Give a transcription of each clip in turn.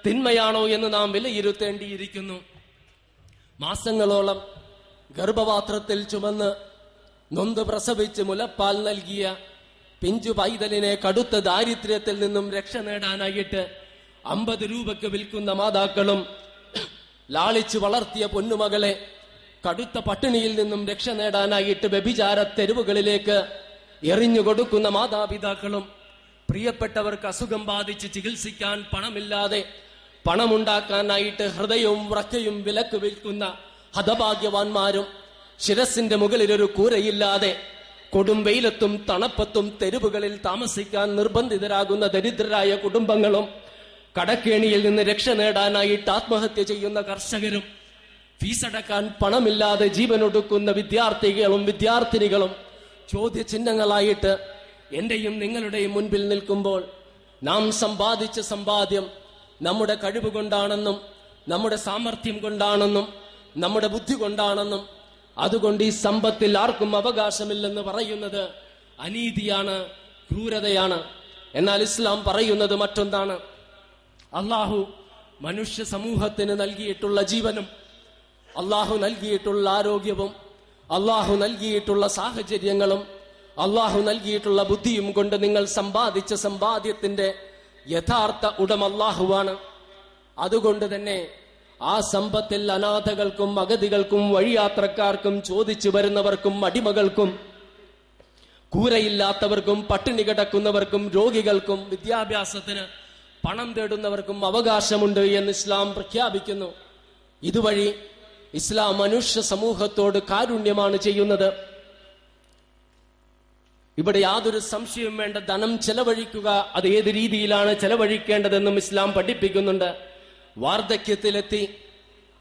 തിന്മയാണോ എന്ന് നാം വിലയിരുത്തേണ്ടിയിരിക്കുന്നു. മാസങ്ങളോളം ഗർഭപാത്രത്തിൽ ചുമന്ന് നൊന്ത് പ്രസവിച്ച് മുലപ്പാൽ നൽകിയ പിഞ്ചു പൈതലിനെ കടുത്ത ദാരിദ്ര്യത്തിൽ നിന്നും രക്ഷ നേടാനായിട്ട് 50 രൂപയ്ക്ക് വിൽക്കുന്ന മാതാക്കളും ലാളിച്ചു വളർത്തിയ പൊന്നുമകളെ കടുത്ത പട്ടിണിയിൽ നിന്നും രക്ഷ നേടാനായിട്ട് വ്യഭിചാര തെരുവുകളിലേക്ക് എറിഞ്ഞു കൊടുക്കുന്ന മാതാപിതാക്കളും പ്രിയപ്പെട്ടവർക്ക് അസുഖം ബാധിച്ച് ചികിത്സിക്കാൻ പണമില്ലാതെ പണമുണ്ടാക്കാനായിട്ട് ഹൃദയവും വ്രക്കയും വിലക്ക് വിൽക്കുന്ന ഹതഭാഗ്യവാന്മാരും ശിരസിന്റെ മുകളിൽ ഒരു കൂരയില്ലാതെ കൊടും വെയിലത്തും തണുപ്പത്തും തെരുവുകളിൽ താമസിക്കാൻ നിർബന്ധിതരാകുന്ന ദരിദ്രരായ കുടുംബങ്ങളും കടക്കേണിയിൽ നിന്ന് രക്ഷ നേടാനായിട്ട് ആത്മഹത്യ ചെയ്യുന്ന കർഷകരും ഫീസടക്കാൻ പണമില്ലാതെ ജീവനൊടുക്കുന്ന വിദ്യാർത്ഥികളും വിദ്യാർത്ഥിനികളും ചോദ്യചിഹ്നങ്ങളായിട്ട് എന്റെയും നിങ്ങളുടെയും മുൻപിൽ നിൽക്കുമ്പോൾ നാം സമ്പാദിച്ച സമ്പാദ്യം നമ്മുടെ കഴിവ് കൊണ്ടാണെന്നും നമ്മുടെ സാമർഥ്യം കൊണ്ടാണെന്നും നമ്മുടെ ബുദ്ധി കൊണ്ടാണെന്നും അതുകൊണ്ട് ഈ സമ്പത്തിൽ ആർക്കും അവകാശമില്ലെന്ന് പറയുന്നത് അനീതിയാണ്, ക്രൂരതയാണ്. എന്നാൽ ഇസ്ലാം പറയുന്നത് മറ്റൊന്നാണ്. അള്ളാഹു മനുഷ്യ സമൂഹത്തിന് നൽകിയിട്ടുള്ള ജീവനും അള്ളാഹു നൽകിയിട്ടുള്ള ആരോഗ്യവും അള്ളാഹു നൽകിയിട്ടുള്ള സാഹചര്യങ്ങളും അള്ളാഹു നൽകിയിട്ടുള്ള ബുദ്ധിയും കൊണ്ട് നിങ്ങൾ സമ്പാദിച്ച സമ്പാദ്യത്തിന്റെ യഥാർത്ഥ ഉടമ അള്ളാഹുവാണ്. അതുകൊണ്ട് തന്നെ ആ സമ്പത്തിൽ അനാഥകൾക്കും അഗതികൾക്കും വഴിയാത്രക്കാർക്കും ചോദിച്ചു വരുന്നവർക്കും അടിമകൾക്കും കൂരയില്ലാത്തവർക്കും പട്ടിണി കിടക്കുന്നവർക്കും രോഗികൾക്കും വിദ്യാഭ്യാസത്തിന് പണം തേടുന്നവർക്കും അവകാശമുണ്ട് എന്ന് ഇസ്ലാം പ്രഖ്യാപിക്കുന്നു. ഇതുവഴി ഇസ്ലാം മനുഷ്യ സമൂഹത്തോട് കാരുണ്യമാണ് ചെയ്യുന്നത്. ഇവിടെ യാതൊരു സംശയവും വേണ്ട. ധനം ചെലവഴിക്കുക അത് ഏത് രീതിയിലാണ് ചെലവഴിക്കേണ്ടതെന്നും ഇസ്ലാം പഠിപ്പിക്കുന്നുണ്ട്. വാർദ്ധക്യത്തിലെത്തി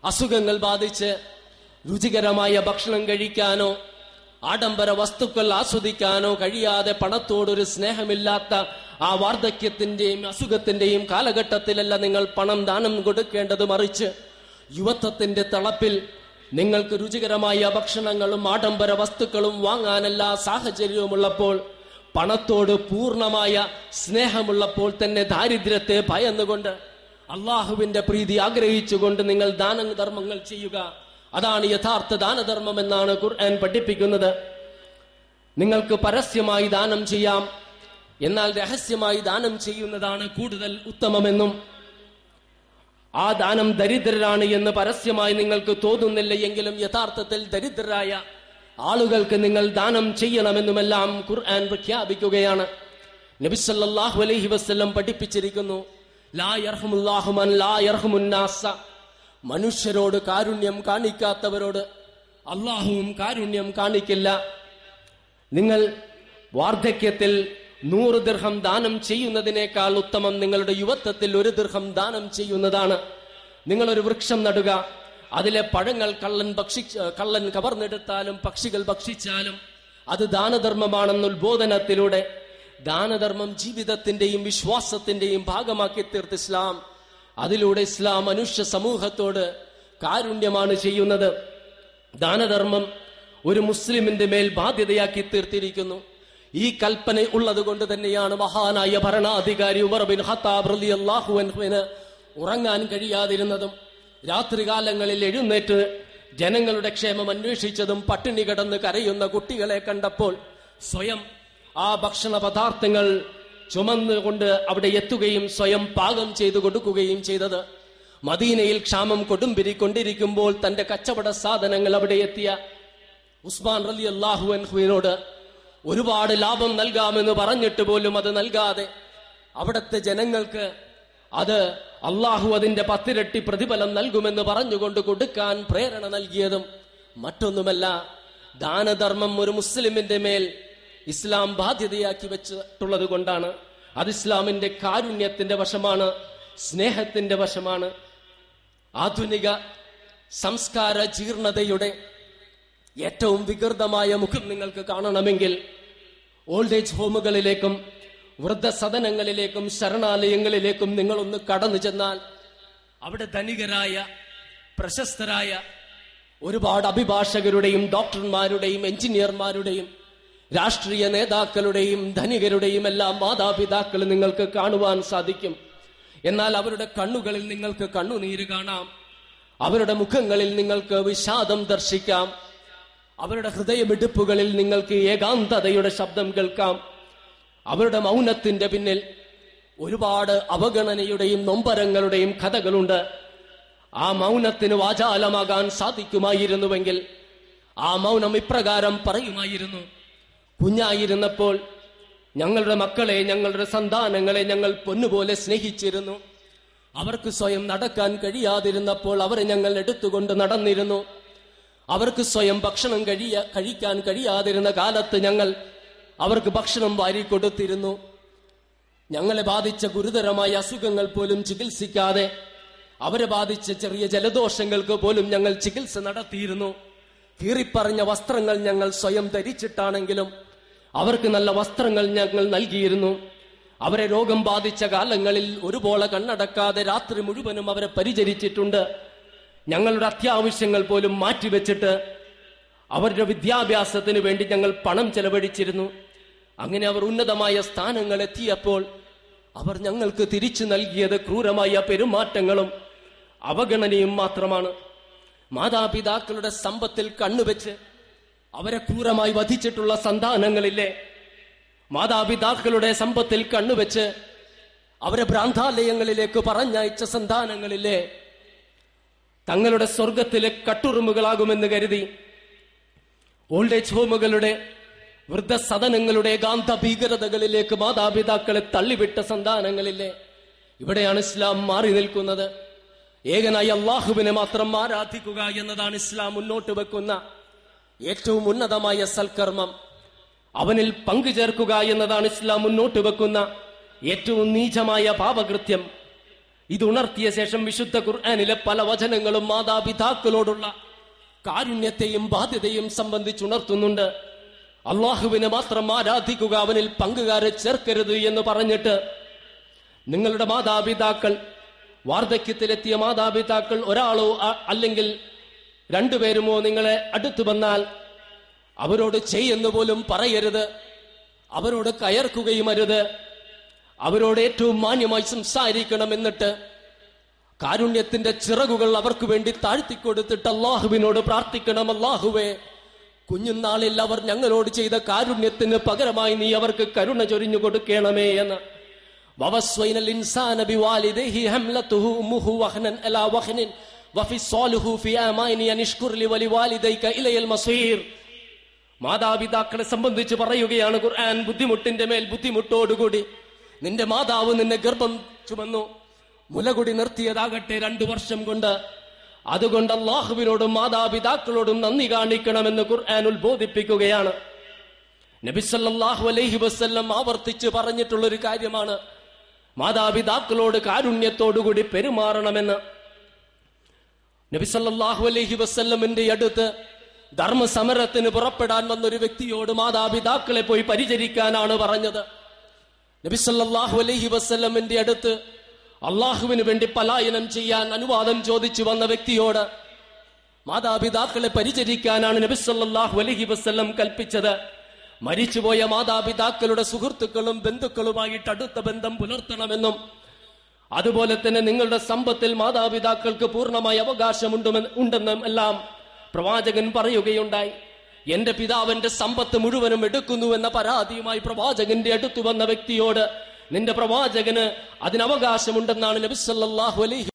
അസുഖങ്ങൾ ബാധിച്ച് രുചികരമായ ഭക്ഷണം കഴിക്കാനോ ആഡംബര വസ്തുക്കൾ ആസ്വദിക്കാനോ കഴിയാതെ പണത്തോടൊരു സ്നേഹമില്ലാത്ത ആ വാർദ്ധക്യത്തിന്റെയും അസുഖത്തിന്റെയും കാലഘട്ടത്തിലല്ല നിങ്ങൾ പണം ദാനം കൊടുക്കേണ്ടത്. മറിച്ച് യുവത്വത്തിന്റെ തളപ്പിൽ നിങ്ങൾക്ക് രുചികരമായ ഭക്ഷണങ്ങളും ആഡംബര വസ്തുക്കളും വാങ്ങാനെല്ലാ സാഹചര്യവുമുള്ളപ്പോൾ, പണത്തോട് പൂർണ്ണമായ സ്നേഹമുള്ളപ്പോൾ തന്നെ ദാരിദ്ര്യത്തെ ഭയന്നുകൊണ്ട് അള്ളാഹുവിന്റെ പ്രീതി ആഗ്രഹിച്ചുകൊണ്ട് നിങ്ങൾ ദാനധർമ്മങ്ങൾ ചെയ്യുക. അതാണ് യഥാർത്ഥ ദാനധർമ്മം എന്നാണ് ഖുർആൻ പഠിപ്പിക്കുന്നത്. നിങ്ങൾക്ക് പരസ്യമായി ദാനം ചെയ്യാം, എന്നാൽ രഹസ്യമായി ദാനം ചെയ്യുന്നതാണ് കൂടുതൽ ഉത്തമമെന്നും ആ ദാനം ദരിദ്രരാണ് എന്ന് പരസ്യമായി നിങ്ങൾക്ക് തോന്നുന്നില്ല എങ്കിലും യഥാർത്ഥത്തിൽ ദരിദ്രരായ ആളുകൾക്ക് നിങ്ങൾ ദാനം ചെയ്യണമെന്നുമെല്ലാം ഖുർആൻ പ്രഖ്യാപിക്കുകയാണ്. നബി സല്ലല്ലാഹു അലൈഹി വസല്ലം പഠിപ്പിച്ചിരിക്കുന്നു, ലാ യർഹമുല്ലാഹു മൻ ലാ യർഹമുന്നാസ. മനുഷ്യരോട് കാരുണ്യം കാണിക്കാത്തവരോട് അള്ളാഹുവും കാരുണ്യം കാണിക്കില്ല. നിങ്ങൾ വാർദ്ധക്യത്തിൽ 100 ദിർഹം ദാനം ചെയ്യുന്നതിനേക്കാൾ ഉത്തമം നിങ്ങളുടെ യുവത്വത്തിൽ 1 ദിർഹം ദാനം ചെയ്യുന്നതാണ്. നിങ്ങളൊരു വൃക്ഷം നടുക, അതിലെ പഴങ്ങൾ കള്ളൻ കവർന്നെടുത്താലും പക്ഷികൾ ഭക്ഷിച്ചാലും അത് ദാനധർമ്മമാണെന്ന ഉത്ബോധനത്തിലൂടെ ദാനധർമ്മം ജീവിതത്തിന്റെയും വിശ്വാസത്തിന്റെയും ഭാഗമാക്കി തീർത്ത് ഇസ്ലാം. അതിലൂടെ ഇസ്ലാം മനുഷ്യ സമൂഹത്തോട് കാരുണ്യമാണ് ചെയ്യുന്നത്. ദാനധർമ്മം ഒരു മുസ്ലിമിന്റെ മേൽ ബാധ്യതയാക്കി തീർത്തിരിക്കുന്നു. ഈ കൽപ്പന ഉള്ളത് കൊണ്ട് തന്നെയാണ് മഹാനായ ഭരണാധികാരി ഉമർ ബിൻ ഖത്താബ് റളിയല്ലാഹു അൻഹുവിന് ഉറങ്ങാൻ കഴിയാതിരുന്നതും രാത്രികാലങ്ങളിൽ എഴുന്നേറ്റ് ജനങ്ങളുടെ ക്ഷേമം അന്വേഷിച്ചതും പട്ടിണി കിടന്ന് കരയുന്ന കുട്ടികളെ കണ്ടപ്പോൾ സ്വയം ആ ഭക്ഷണ പദാർത്ഥങ്ങൾ ചുമന്നുകൊണ്ട് അവിടെ എത്തുകയും സ്വയം പാകം ചെയ്തു കൊടുക്കുകയും ചെയ്തത്. മദീനയിൽ ക്ഷാമം കൊടുമ്പിരിക്കൊണ്ടിരിക്കുമ്പോൾ തന്റെ കച്ചവട സാധനങ്ങൾ അവിടെ എത്തിയ ഉസ്മാൻ റളിയല്ലാഹു അൻഹുവിനോട് ഒരുപാട് ലാഭം നൽകാമെന്ന് പറഞ്ഞിട്ട് പോലും അത് നൽകാതെ അവിടുത്തെ ജനങ്ങൾക്ക് അത് അള്ളാഹു അതിന്റെ 10 ഇരട്ടി പ്രതിഫലം നൽകുമെന്ന് പറഞ്ഞുകൊണ്ട് കൊടുക്കാൻ പ്രേരണ നൽകിയതും മറ്റൊന്നുമല്ല, ദാനധർമ്മം ഒരു മുസ്ലിമിന്റെ മേൽ ഇസ്ലാം ബാധ്യതയാക്കി വെച്ചിട്ടുള്ളത് കൊണ്ടാണ്. അത് ഇസ്ലാമിന്റെ കാരുണ്യത്തിന്റെ വശമാണ്, സ്നേഹത്തിന്റെ വശമാണ്. ആധുനിക സംസ്കാര ജീർണതയുടെ ഏറ്റവും വികൃതമായ മുഖം നിങ്ങൾക്ക് കാണണമെങ്കിൽ ഓൾഡ് ഏജ് ഹോമുകളിലേക്കും വൃദ്ധസദനങ്ങളിലേക്കും ശരണാലയങ്ങളിലേക്കും നിങ്ങളൊന്ന് കടന്നു ചെന്നാൽ അവിടെ ധനികരായ പ്രശസ്തരായ ഒരുപാട് അഭിഭാഷകരുടെയും ഡോക്ടർമാരുടെയും എഞ്ചിനീയർമാരുടെയും രാഷ്ട്രീയ നേതാക്കളുടെയും ധനികരുടെയും എല്ലാം മാതാപിതാക്കൾ നിങ്ങൾക്ക് കാണുവാൻ സാധിക്കും. എന്നാൽ അവരുടെ കണ്ണുകളിൽ നിങ്ങൾക്ക് കണ്ണുനീര് കാണാം, അവരുടെ മുഖങ്ങളിൽ നിങ്ങൾക്ക് വിഷാദം ദർശിക്കാം, അവരുടെ ഹൃദയമിടിപ്പുകളിൽ നിങ്ങൾക്ക് ഏകാന്തതയുടെ ശബ്ദം കേൾക്കാം. അവരുടെ മൗനത്തിന്റെ പിന്നിൽ ഒരുപാട് അവഗണനയുടെയും നൊമ്പരങ്ങളുടെയും കഥകളുണ്ട്. ആ മൗനത്തിന് വാചാലമാകാൻ സാധിക്കുമായിരുന്നുവെങ്കിൽ ആ മൗനം ഇപ്രകാരം പറയുമായിരുന്നു: കുഞ്ഞായിരുന്നപ്പോൾ ഞങ്ങളുടെ മക്കളെ, ഞങ്ങളുടെ സന്താനങ്ങളെ ഞങ്ങൾ പൊന്നുപോലെ സ്നേഹിച്ചിരുന്നു. അവർക്ക് സ്വയം നടക്കാൻ കഴിയാതിരുന്നപ്പോൾ അവരെ ഞങ്ങൾ എടുത്തുകൊണ്ട് നടന്നിരുന്നു. അവർക്ക് സ്വയം ഭക്ഷണം കഴിക്കാൻ കഴിയാതിരുന്ന കാലത്ത് ഞങ്ങൾ അവർക്ക് ഭക്ഷണം വാരിക്കൊടുത്തിരുന്നു. ഞങ്ങളെ ബാധിച്ച ഗുരുതരമായ അസുഖങ്ങൾ പോലും ചികിത്സിക്കാതെ അവരെ ബാധിച്ച ചെറിയ ജലദോഷങ്ങൾക്ക് പോലും ഞങ്ങൾ ചികിത്സ നടത്തിയിരുന്നു. കീറിപ്പറഞ്ഞ വസ്ത്രങ്ങൾ ഞങ്ങൾ സ്വയം ധരിച്ചിട്ടാണെങ്കിലും അവർക്ക് നല്ല വസ്ത്രങ്ങൾ ഞങ്ങൾ നൽകിയിരുന്നു. അവരെ രോഗം ബാധിച്ച കാലങ്ങളിൽ ഒരുപോലെ കണ്ണടക്കാതെ രാത്രി മുഴുവനും അവരെ പരിചരിച്ചിട്ടുണ്ട്. ഞങ്ങളുടെ അത്യാവശ്യങ്ങൾ പോലും മാറ്റിവെച്ചിട്ട് അവരുടെ വിദ്യാഭ്യാസത്തിന് വേണ്ടി ഞങ്ങൾ പണം ചെലവഴിച്ചിരുന്നു. അങ്ങനെ അവർ ഉന്നതമായ സ്ഥാനങ്ങൾ എത്തിയപ്പോൾ അവർ ഞങ്ങൾക്ക് തിരിച്ചു നൽകിയത് ക്രൂരമായ പെരുമാറ്റങ്ങളും അവഗണനയും മാത്രമാണ്. മാതാപിതാക്കളുടെ സമ്പത്തിൽ കണ്ണുവെച്ച് അവരെ ക്രൂരമായി വധിച്ചിട്ടുള്ള സന്താനങ്ങളില്ലേ? മാതാപിതാക്കളുടെ സമ്പത്തിൽ കണ്ണുവെച്ച് അവരെ ഭ്രാന്താലയങ്ങളിലേക്ക് പറഞ്ഞയച്ച സന്താനങ്ങളില്ലേ? തങ്ങളുടെ സ്വർഗത്തിലെ കട്ടുറുമ്പുകളാകുമെന്ന് കരുതി ഓൾഡ് ഏജ് ഹോമുകളുടെ, വൃദ്ധസദനങ്ങളുടെ ഏകാന്ത ഭീകരതകളിലേക്ക് മാതാപിതാക്കളെ തള്ളിവിട്ട സന്താനങ്ങളില്ലേ? ഇവിടെയാണ് ഇസ്ലാം മാറി നിൽക്കുന്നത്. ഏകനായി അള്ളാഹുവിനെ മാത്രം ആരാധിക്കുക എന്നതാണ് ഇസ്ലാം മുന്നോട്ട് വെക്കുന്ന ഏറ്റവും ഉന്നതമായ സൽക്കർമ്മം. അവനിൽ പങ്കുചേർക്കുക എന്നതാണ് ഇസ്ലാം മുന്നോട്ട് വെക്കുന്ന ഏറ്റവും നീചമായ പാപകൃത്യം. ഇത് ഉണർത്തിയ ശേഷം വിശുദ്ധ ഖുർആനിലെ പല വചനങ്ങളും മാതാപിതാക്കളോടുള്ള കാരുണ്യത്തെയും ബാധ്യതയും സംബന്ധിച്ചുണർത്തുന്നുണ്ട്. അള്ളാഹുവിനെ മാത്രം ആരാധിക്കുക, അവനിൽ പങ്കുകാരെ ചേർക്കരുത് എന്ന് പറഞ്ഞിട്ട് നിങ്ങളുടെ മാതാപിതാക്കൾ, വാർദ്ധക്യത്തിലെത്തിയ മാതാപിതാക്കൾ ഒരാളോ അല്ലെങ്കിൽ രണ്ടുപേരുമോ നിങ്ങളെ അടുത്തു വന്നാൽ അവരോട് ചെയ്യുന്നു പോലും പറയരുത്, അവരോട് കയർക്കുകയും അരുത്, അവരോട് ഏറ്റവും മാന്യമായി സംസാരിക്കണം. എന്നിട്ട് കാരുണ്യത്തിന്റെ ചിറകുകൾ അവർക്ക് വേണ്ടി താഴ്ത്തിക്കൊടുത്തിട്ട് അള്ളാഹുവിനോട് പ്രാർത്ഥിക്കണം: അള്ളാഹുവേ, കുഞ്ഞുനാളിൽ അവർ ഞങ്ങളോട് ചെയ്ത കാരുണ്യത്തിന് പകരമായി നീ അവർക്ക് കരുണ ചൊരിഞ്ഞു കൊടുക്കണമേ എന്ന്. വവസ്വൈനൽ ഇൻസാന ബിവാലിദൈഹി ഹംലതുഹു ഉമ്മുഹു വഹ്നൻ അലാ വഹ്നിൻ വഫിസ്സാലുഹു ഫി ആമൈനി അനിഷ്കുർ ലിവലിവാലിദൈക ഇലയൽ മസീർ. മാതാപിതാക്കളെ സംബന്ധിച്ച് പറയുകയാണ് ഖുർആൻ, ബുദ്ധിമുട്ടിന്റെ മേൽ ബുദ്ധിമുട്ടോടുകൂടി നിന്റെ മാതാവ് നിന്നെ ഗർഭം ചുമന്നു, മുലകുടി നിർത്തിയതാകട്ടെ 2 വർഷം കൊണ്ട്. അതുകൊണ്ട് അള്ളാഹുവിനോടും മാതാപിതാക്കളോടും നന്ദി കാണിക്കണമെന്ന് ഖുർആൻ ഉത്ബോധിപ്പിക്കുകയാണ്. നബി സല്ലല്ലാഹു അലൈഹി വസല്ലം ആവർത്തിച്ച് പറഞ്ഞിട്ടുള്ളൊരു കാര്യമാണ് മാതാപിതാക്കളോട് കാരുണ്യത്തോടുകൂടി പെരുമാറണമെന്ന്. നബി സല്ലല്ലാഹു അലൈഹി വസല്ലമിന്റെ അടുത്ത് ധർമ്മസമരത്തിന് പുറപ്പെടാൻ വന്നൊരു വ്യക്തിയോട് മാതാപിതാക്കളെ പോയി പരിചരിക്കാനാണ് പറഞ്ഞത്. നബി സല്ലല്ലാഹു അലൈഹി വസല്ലമിന്റെ അടുത്ത് അള്ളാഹുവിന് വേണ്ടി പലായനം ചെയ്യാൻ അനുവാദം ചോദിച്ചു വന്ന വ്യക്തിയോട് മാതാപിതാക്കളെ പരിചരിക്കാനാണ് നബി സല്ലല്ലാഹു അലൈഹി വസല്ലം കൽപ്പിച്ചത്. മരിച്ചുപോയ മാതാപിതാക്കളുടെ സുഹൃത്തുക്കളും ബന്ധുക്കളുമായിട്ട് അടുത്ത ബന്ധം പുലർത്തണമെന്നും അതുപോലെ തന്നെ നിങ്ങളുടെ സമ്പത്തിൽ മാതാപിതാക്കൾക്ക് പൂർണ്ണമായ അവകാശമുണ്ടെന്നും എല്ലാം പ്രവാചകൻ പറയുകയുണ്ടായി. എന്റെ പിതാവിന്റെ സമ്പത്ത് മുഴുവനും എടുക്കുന്നുവെന്ന പരാതിയുമായി പ്രവാചകന്റെ അടുത്തു വന്ന വ്യക്തിയോട് നിന്റെ പ്രവാചകന് അതിനവകാശമുണ്ടെന്നാണ് നബി സല്ലല്ലാഹു അലൈഹി